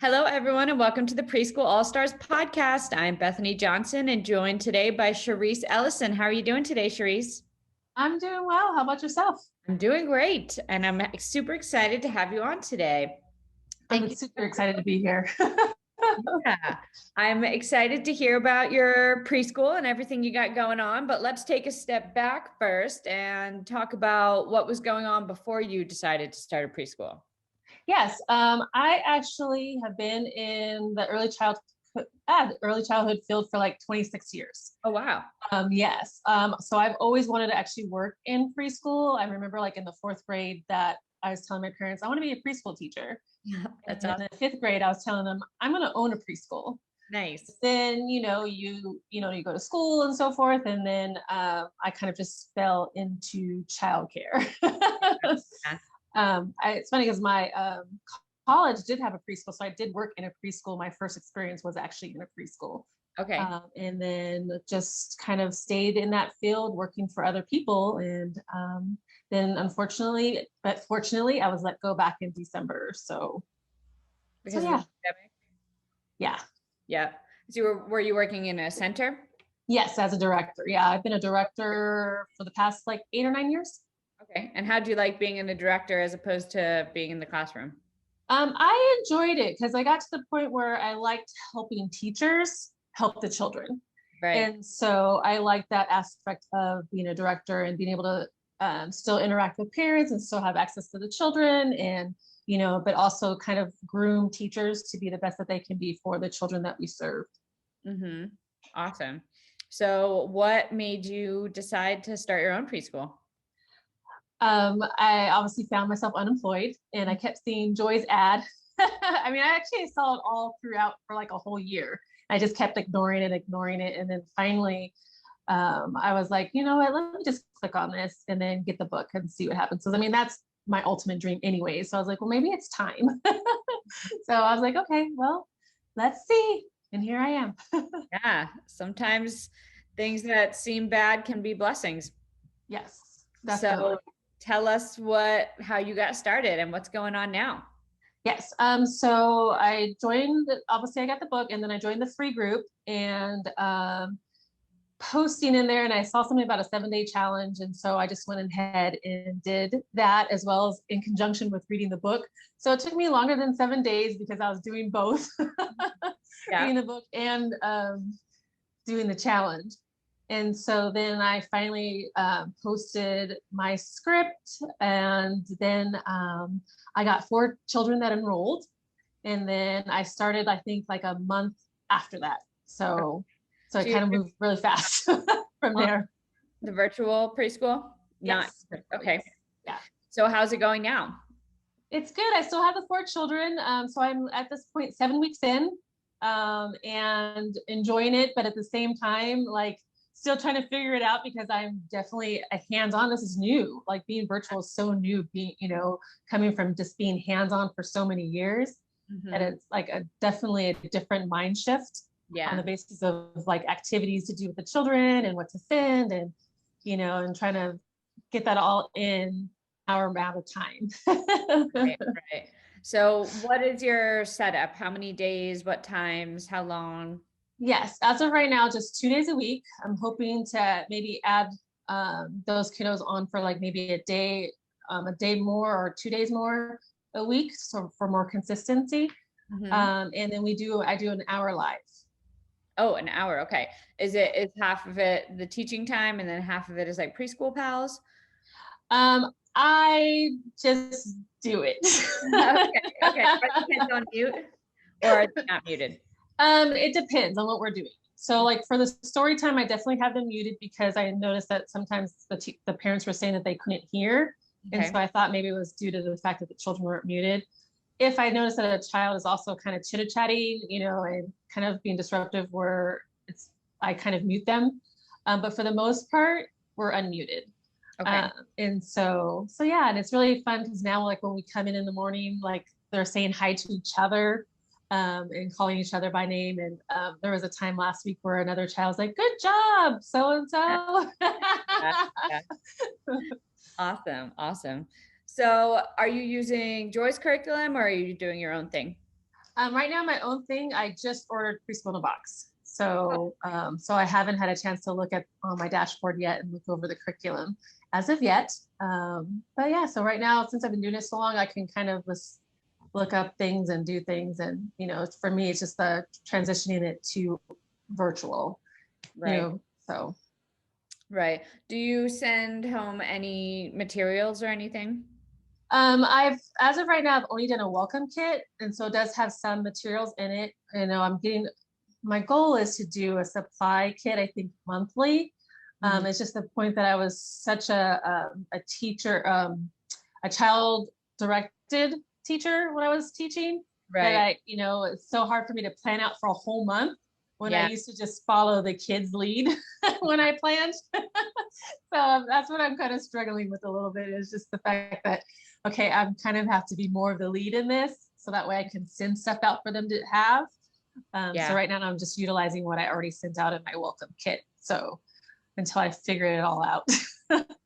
Hello, everyone, and welcome to the Preschool AllStars podcast. I'm Bethany Johnson and joined today by Cherice Ellison. How are you doing today, Cherice? I'm doing well. How about yourself? I'm doing great, and I'm super excited to have you on today. Thank I'm you. super excited to be here. Yeah, I'm excited to hear about your preschool and everything you got going on, but let's take a step back first and talk about what was going on before you decided to start a preschool. Yes, I actually have been in the early childhood field for like 26 years. Oh, wow. Yes. So I've always wanted to actually work in preschool. I remember like in the fourth grade that I was telling my parents, I want to be a preschool teacher. Yeah, And that's then awesome. in the fifth grade, I was telling them, I'm going to own a preschool. Nice. Then, you go to school and so forth. And then I kind of just fell into childcare. Yeah. It's funny because my college did have a preschool, so I did work in a preschool. My first experience was actually in a preschool. Okay. And then just kind of stayed in that field working for other people. And then unfortunately, but fortunately, I was let go back in December. Because of the Yeah. pandemic? Yeah. Yeah. So were you working in a center? Yes, as a director. Yeah, I've been a director for the past like 8 or 9 years. Okay. And how do you like being in the director as opposed to being in the classroom? I enjoyed it because I got to the point where I liked helping teachers help the children. Right. And so I like that aspect of being a director and being able to still interact with parents and still have access to the children and, but also kind of groom teachers to be the best that they can be for the children that we serve. Mm-hmm. Awesome. So what made you decide to start your own preschool? I obviously found myself unemployed and I kept seeing Joy's ad. I mean, I actually saw it all throughout for like a whole year. I just kept ignoring it. And then finally, I was like, you know what, let me just click on this and then get the book and see what happens. So, I mean, that's my ultimate dream anyway. So I was like, well, maybe it's time. So I was like, okay, well, let's see. And here I am. Yeah. Sometimes things that seem bad can be blessings. Yes, So definitely. tell us how you got started and what's going on now. Yes. So I joined, obviously I got the book and then I joined the free group and posting in there and I saw something about a 7-day challenge. And so I just went ahead and did that as well as in conjunction with reading the book. So it took me longer than 7 days because I was doing both, Yeah. reading the book and doing the challenge. And so then I finally posted my script and then I got 4 children that enrolled. And then I started, I think like a month after that. So it So kind of moved really fast from there. the virtual preschool? Not Yes. okay. Yeah. So how's it going now? It's good. I still have the 4 children. So I'm at this point 7 weeks in and enjoying it. But at the same time, like still trying to figure it out because I'm definitely a hands-on. This is new. Like being virtual is so new, being, coming from just being hands-on for so many years. Mm-hmm. And it's like definitely a different mind shift on the basis of like activities to do with the children and what to send and, and trying to get that all in our amount of time. Right, right. So what is your setup? How many days, what times, how long? Yes, as of right now, just 2 days a week. I'm hoping to maybe add those kiddos on for like maybe a day more or 2 days more a week, so for more consistency. Mm-hmm. And then I do an hour live. Oh, an hour. Okay. Is half of it the teaching time and then half of it is like preschool pals? I just do it. Okay. Okay. Are the kids on mute or are they not muted? It depends on what we're doing. So like for the story time, I definitely have them muted because I noticed that sometimes the parents were saying that they couldn't hear. And so Okay. I thought maybe it was due to the fact that the children weren't muted. If I notice that a child is also kind of chitter-chatting, and kind of being disruptive where I kind of mute them. But for the most part, we're unmuted. Okay. And so yeah, and it's really fun because now like when we come in the morning, like they're saying hi to each other and calling each other by name. And there was a time last week where another child was like, "Good job, so and so." Yeah, yeah. Awesome. Awesome. So are you using Joy's curriculum or are you doing your own thing? Right now, my own thing, I just ordered Preschool in a Box. Oh, So I haven't had a chance to look at on my dashboard yet and look over the curriculum as of yet. But yeah, so right now, since I've been doing it so long, I can kind of just look up things and do things. And, for me, it's just the transitioning it to virtual, right. so. Right. Do you send home any materials or anything? As of right now, I've only done a welcome kit, and so it does have some materials in it. My goal is to do a supply kit, I think monthly. Mhm. It's just the point that I was such a teacher, a child directed teacher when I was teaching that Right. it's so hard for me to plan out for a whole month when I Yeah. used to just follow the kids' lead when I planned. So that's what I'm kind of struggling with a little bit is just the fact that, okay, I'm kind of have to be more of the lead in this so that way I can send stuff out for them to have. So Yeah. right now I'm just utilizing what I already sent out in my welcome kit. So until I figure it all out.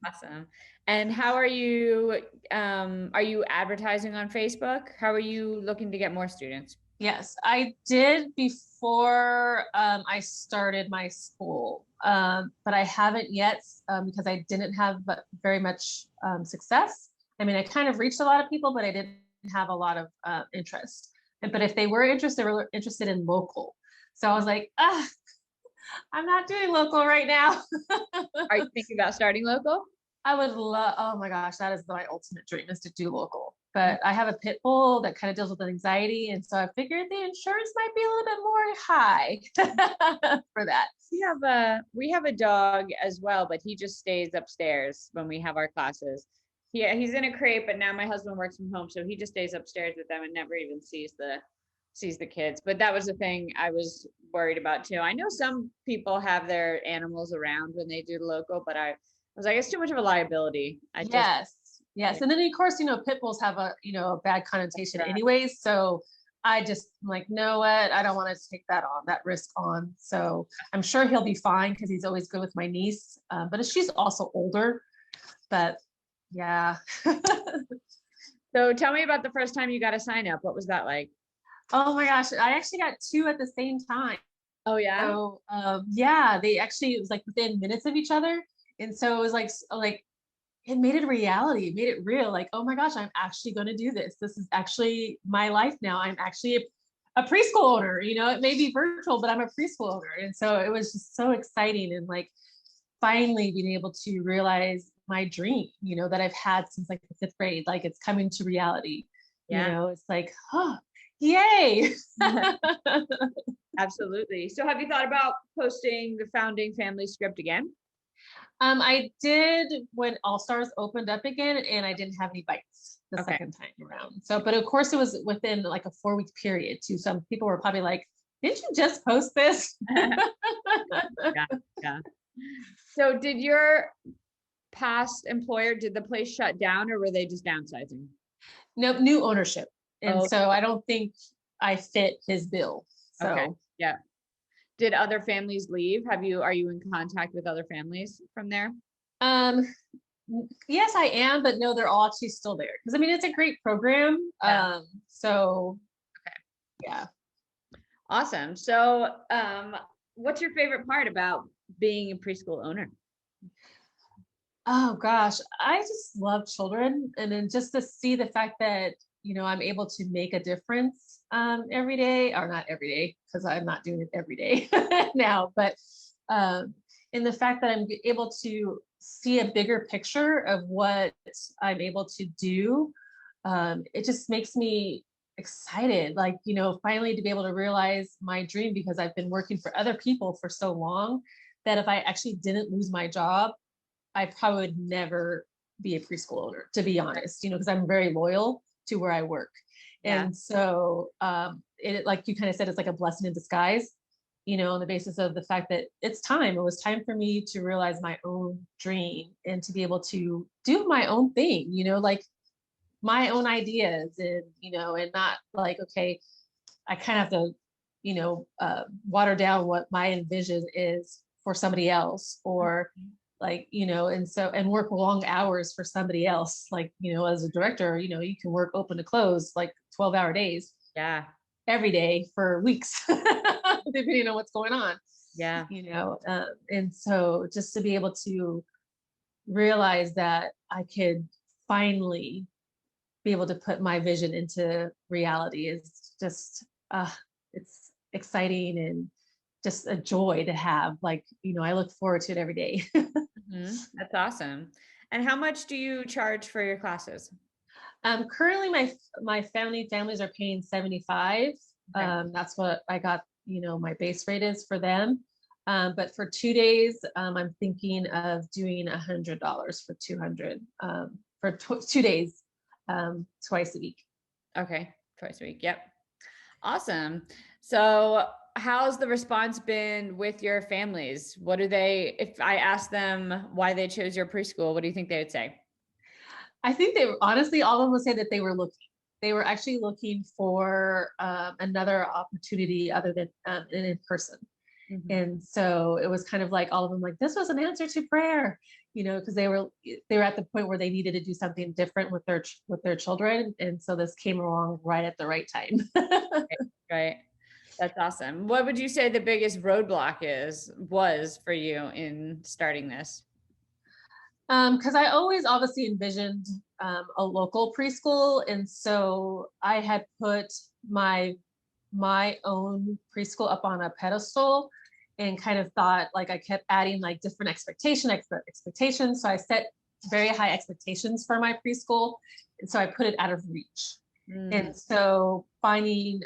Awesome. And how are you advertising on Facebook? How are you looking to get more students? Yes, I did before I started my school, but I haven't yet because I didn't have very much success. I mean, I kind of reached a lot of people, but I didn't have a lot of interest. But if they were interested, they were interested in local. So I was like, I'm not doing local right now. Are you thinking about starting local? I would love, oh my gosh, that is my ultimate dream is to do local. But I have a pit bull that kind of deals with anxiety. And so I figured the insurance might be a little bit more high for that. We have a dog as well, but he just stays upstairs when we have our classes. He's in a crate, but now my husband works from home, so he just stays upstairs with them and never even sees the kids. But that was the thing I was worried about too. I know some people have their animals around when they do local, but I was like, it's too much of a liability. I just Yes. yeah, Yes. And then of course, pit bulls have a bad connotation anyways. So I just I'm like, know what? I don't want to take that risk on. So I'm sure he'll be fine because he's always good with my niece. But she's also older, but yeah. so tell me about the first time you got a sign up. What was that like? Oh my gosh, I actually got two at the same time. Oh yeah. So yeah, they actually it was like within minutes of each other. And so it was like it made it a reality, it made it real. Like, oh my gosh, I'm actually going to do this. This is actually my life now. I'm actually a preschool owner. It may be virtual, but I'm a preschool owner. And so it was just so exciting and like finally being able to realize my dream, that I've had since like the fifth grade. Like it's coming to reality. Yeah. It's like, oh, yay. Absolutely. So have you thought about posting the founding family script again? I did when AllStars opened up again, and I didn't have any bites the Okay. second time around. So, but of course, it was within like a 4-week period too. Some people were probably like, "Didn't you just post this?" Yeah. Yeah. So did your past employer, did the place shut down or were they just downsizing? No, new ownership, and Oh, so I don't think I fit his bill. okay. So, Yeah. Did other families leave? Are you in contact with other families from there? um, yes, I am, but no, they're all actually still there because I mean it's a great program. Yeah. So Okay. yeah. Awesome. So, what's your favorite part about being a preschool owner? Oh gosh, I just love children. And then just to see the fact that, I'm able to make a difference every day, or not every day, because I'm not doing it every day now, but in the fact that I'm able to see a bigger picture of what I'm able to do, it just makes me excited. Like, finally to be able to realize my dream because I've been working for other people for so long that if I actually didn't lose my job, I probably would never be a preschool owner, to be honest, because I'm very loyal to where I work. Yeah. And so it, like you kind of said, it's like a blessing in disguise, on the basis of the fact that it's time. It was time for me to realize my own dream and to be able to do my own thing, like my own ideas and not like, okay, I kind of have to, water down what my envision is for somebody else or like, and work long hours for somebody else. Like, as a director, you can work open to close like 12-hour days. Yeah. every day for weeks, depending on what's going on, Yeah. and so just to be able to realize that I could finally be able to put my vision into reality is just, it's exciting and just a joy to have. Like, I look forward to it every day. That's awesome. And how much do you charge for your classes? Currently my families are paying 75. Okay. That's what I got, my base rate is for them. But for 2 days, I'm thinking of doing $100 for 200, for 2 days, twice a week. Okay. Twice a week. Yep. Awesome. So how's the response been with your families? What do they, if I ask them why they chose your preschool, what do you think they would say? I think they honestly, all of them would say that they were actually looking for another opportunity other than in person. Mhm. And so it was kind of like all of them like, this was an answer to prayer, because they were at the point where they needed to do something different with their children. And so this came along right at the right time. Right. That's awesome. What would you say the biggest roadblock was for you in starting this? Because I always obviously envisioned a local preschool. And so I had put my own preschool up on a pedestal and kind of thought, like, I kept adding like different expectations. So I set very high expectations for my preschool. And so I put it out of reach. Mm, And so finding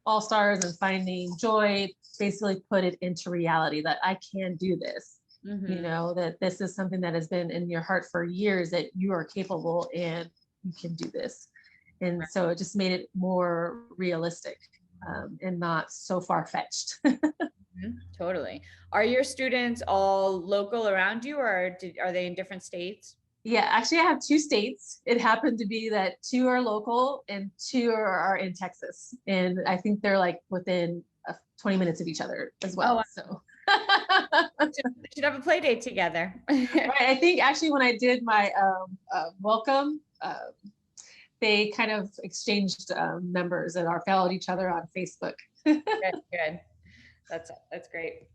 AllStars and finding Joy basically put it into reality that I can do this. mhm. That this is something that has been in your heart for years, that you are capable and you can do this. And so it just made it more realistic, and not so far-fetched. Totally. Are your students all local around you, or are they in different states? Yeah, actually, I have two states. It happened to be that two are local and two are in Texas. And I think they're like within 20 minutes of each other as Oh, well. wow. So, They should have a play date together. right. I think actually when I did my welcome, they kind of exchanged numbers and are followed each other on Facebook. Good, good. That's great.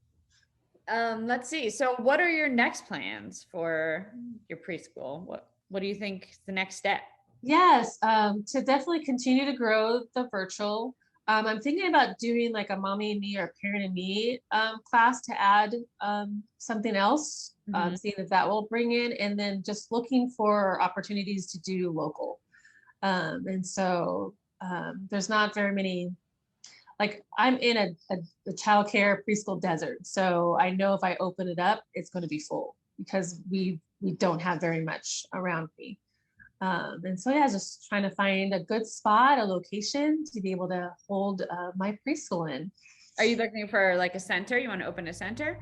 Let's see. So what are your next plans for your preschool? What do you think is the next step? Yes, to definitely continue to grow the virtual. I'm thinking about doing like a mommy and me or parent and me class to add something else, Mhm. seeing if that will bring in, and then just looking for opportunities to do local. And so there's not very many, like I'm in a childcare preschool desert. So I know if I open it up, it's going to be full because we don't have very much around me. And so, yeah, just trying to find a good spot, a location to be able to hold my preschool in. Are you looking for like a center? You want to open a center?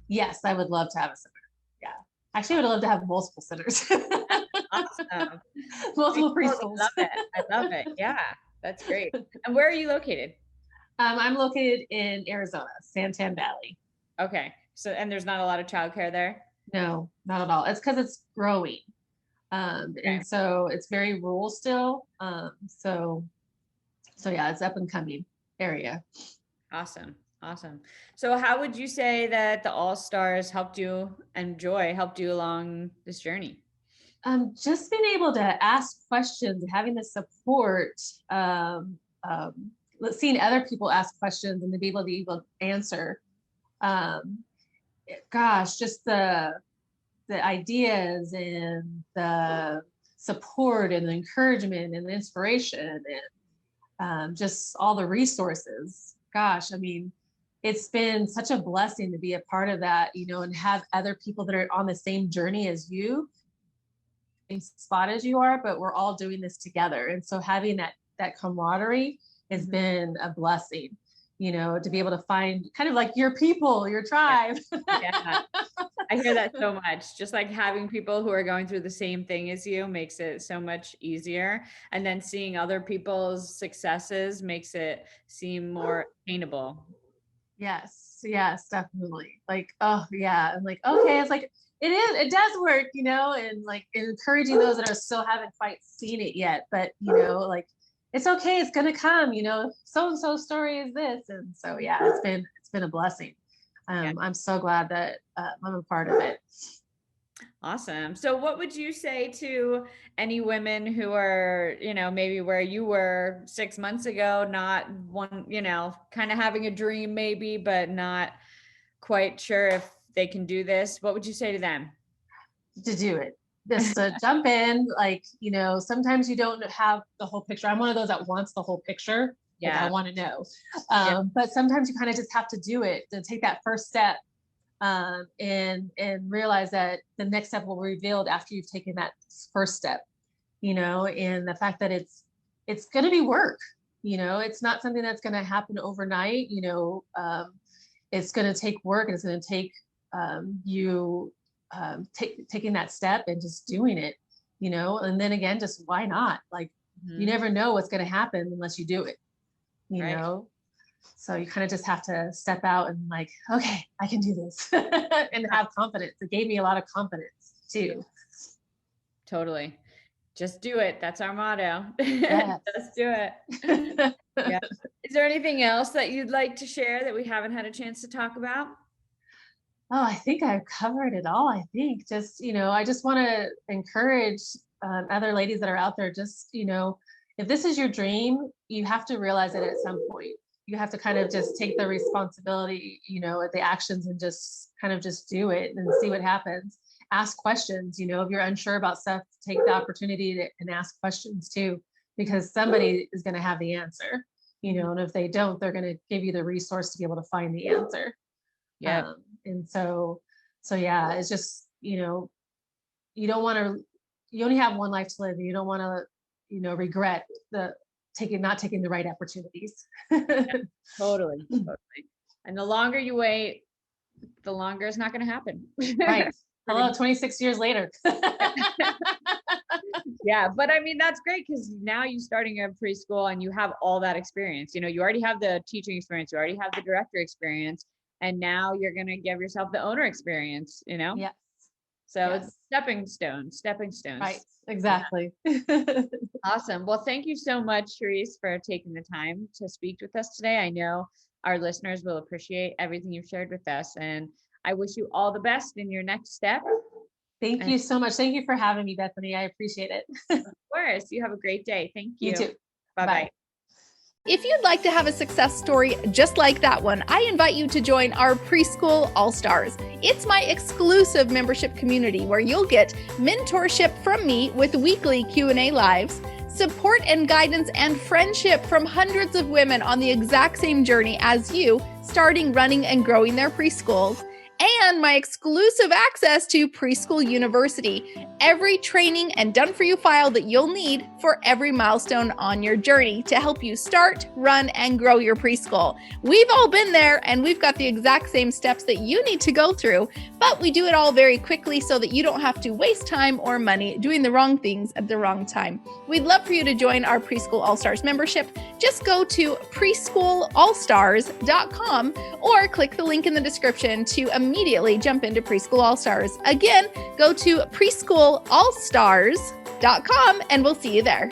Yes, I would love to have a center. Yeah. Actually, I would love to have multiple centers, Awesome. multiple Preschools, preschools. I love it. I love it. Yeah, that's great. And where are you located? I'm located in Arizona, Santan Valley. Okay. So, and there's not a lot of childcare there? No, not at all. It's because it's growing. Okay. And so it's very rural still. So yeah, it's up and coming area. Awesome. Awesome. So how would you say that the All-Stars helped you and Joy helped you along this journey? Just being able to ask questions, having the support, seeing other people ask questions and to be able to answer. Um, Gosh, just the ideas and the support and the encouragement and the inspiration and just all the resources. Gosh, I mean, it's been such a blessing to be a part of that, and have other people that are on the same journey as you, same spot as you are, but we're all doing this together. And so having that camaraderie has Mhm. been a blessing, to be able to find kind of like your people, your Yeah. tribe. Yeah. I hear that so much. Just like having people who are going through the same thing as you makes it so much easier. And then seeing other people's successes makes it seem more attainable. Yes, yes, definitely. Like, oh yeah. I'm like, okay, it's like it does work, and like encouraging those that are still haven't quite seen it yet. But like it's okay. It's going to come, so-and-so story is this. And so, yeah, it's been a blessing. Yeah. I'm so glad that I'm a part of it. Awesome. So what would you say to any women who are, maybe where you were 6 months ago, not one, kind of having a dream maybe, but not quite sure if they can do this? What would you say to them? To do it, just to jump in. Like, sometimes you don't have the whole picture. I'm one of those that wants the whole picture. Like, I want to know. But sometimes you kind of just have to do it, to take that first step, and realize that the next step will be revealed after you've taken that first step, and the fact that it's going to be work. It's not something that's going to happen overnight. It's going to take work, and it's going to take you taking that step and just doing it, and then again, just why not? Like, you never know what's going to happen unless you do it, know? So you kind of just have to step out and like, okay, I can do this and have confidence. It gave me a lot of confidence too. Totally. Just do it. That's our motto. Yes. Just do it. Yeah. Is there anything else that you'd like to share that we haven't had a chance to talk about? Oh, I think I've covered it all. I think just, I just want to encourage other ladies that are out there, just, if this is your dream, you have to realize it at some point. You have to kind of just take the responsibility, at the actions, and just kind of just do it and see what happens. Ask questions, if you're unsure about stuff, take the opportunity and ask questions too, because somebody is going to have the answer, and if they don't, they're going to give you the resource to be able to find the answer. Yeah. And so yeah, it's just, you don't want to, you only have one life to live, and you don't want to, regret not taking the right opportunities. Yeah, totally. And the longer you wait, the longer it's not going to happen. Right. Hello, 26 years later. Yeah. But I mean, that's great, because now you're starting a preschool and you have all that experience. You already have the teaching experience, you already have the director experience, and now you're going to give yourself the owner experience, Yes. So it's stepping stones. Right. Exactly. Yeah. Awesome. Well, thank you so much, Cherice, for taking the time to speak with us today. I know our listeners will appreciate everything you've shared with us, and I wish you all the best in your next step. Thank you so much. Thank you for having me, Bethany. I appreciate it. Of course. You have a great day. Thank you. You too. Bye-bye. If you'd like to have a success story just like that one, I invite you to join our Preschool AllStars. It's my exclusive membership community where you'll get mentorship from me with weekly Q&A lives, support and guidance, and friendship from hundreds of women on the exact same journey as you, starting, running, and growing their preschools, and my exclusive access to Preschool University, every training and done-for-you file that you'll need for every milestone on your journey to help you start, run, and grow your preschool. We've all been there, and we've got the exact same steps that you need to go through, but we do it all very quickly so that you don't have to waste time or money doing the wrong things at the wrong time. We'd love for you to join our Preschool AllStars membership. Just go to preschoolallstars.com or click the link in the description to immediately jump into Preschool AllStars. Again, go to preschoolallstars.com and we'll see you there.